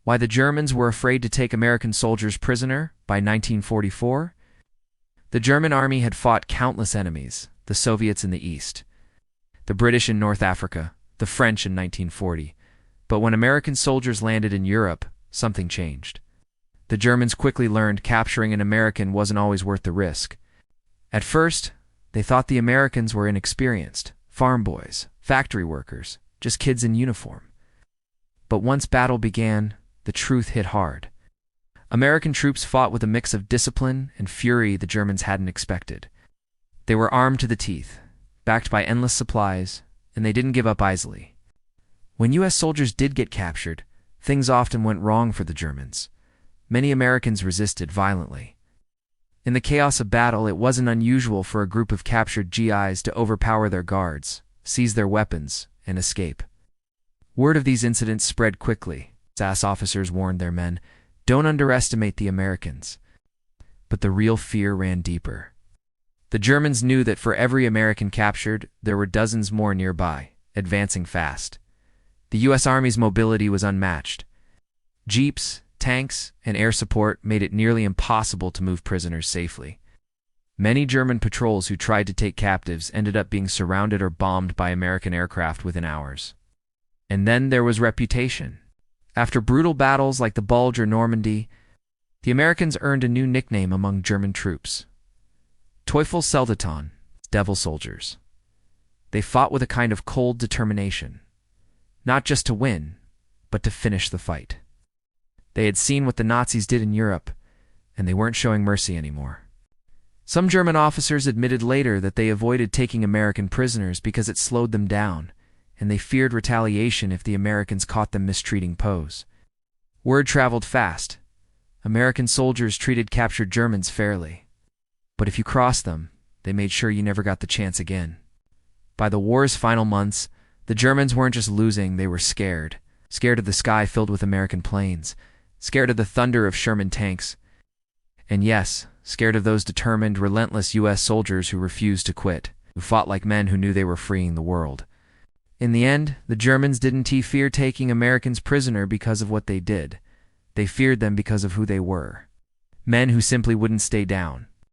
Why the Germans were afraid to take American soldiers prisoner by 1944? The German army had fought countless enemies, the Soviets in the East, the British in North Africa, the French in 1940. But when American soldiers landed in Europe, something changed. The Germans quickly learned capturing an American wasn't always worth the risk. At first, they thought the Americans were inexperienced, farm boys, factory workers, just kids in uniform. But once battle began, the truth hit hard. American troops fought with a mix of discipline and fury the Germans hadn't expected. They were armed to the teeth, backed by endless supplies, and they didn't give up easily. When U.S. soldiers did get captured, things often went wrong for the Germans. Many Americans resisted violently. In the chaos of battle, it wasn't unusual for a group of captured GIs to overpower their guards, seize their weapons, and escape. Word of these incidents spread quickly. SAS officers warned their men, "Don't underestimate the Americans." But the real fear ran deeper. The Germans knew that for every American captured, there were dozens more nearby, advancing fast. The U.S. Army's mobility was unmatched. Jeeps, tanks, and air support made it nearly impossible to move prisoners safely. Many German patrols who tried to take captives ended up being surrounded or bombed by American aircraft within hours. And then there was reputation. After brutal battles like the Bulge or Normandy, the Americans earned a new nickname among German troops: Teufelssoldaten, devil soldiers. They fought with a kind of cold determination, not just to win, but to finish the fight. They had seen what the Nazis did in Europe, and they weren't showing mercy anymore. Some German officers admitted later that they avoided taking American prisoners because it slowed them down, and they feared retaliation if the Americans caught them mistreating POWs. Word traveled fast. American soldiers treated captured Germans fairly. But if you crossed them, they made sure you never got the chance again. By the war's final months, the Germans weren't just losing, they were scared. Scared of the sky filled with American planes. Scared of the thunder of Sherman tanks. And yes, scared of those determined, relentless U.S. soldiers who refused to quit, who fought like men who knew they were freeing the world. In the end, the Germans didn't fear taking Americans prisoner because of what they did. They feared them because of who they were. Men who simply wouldn't stay down.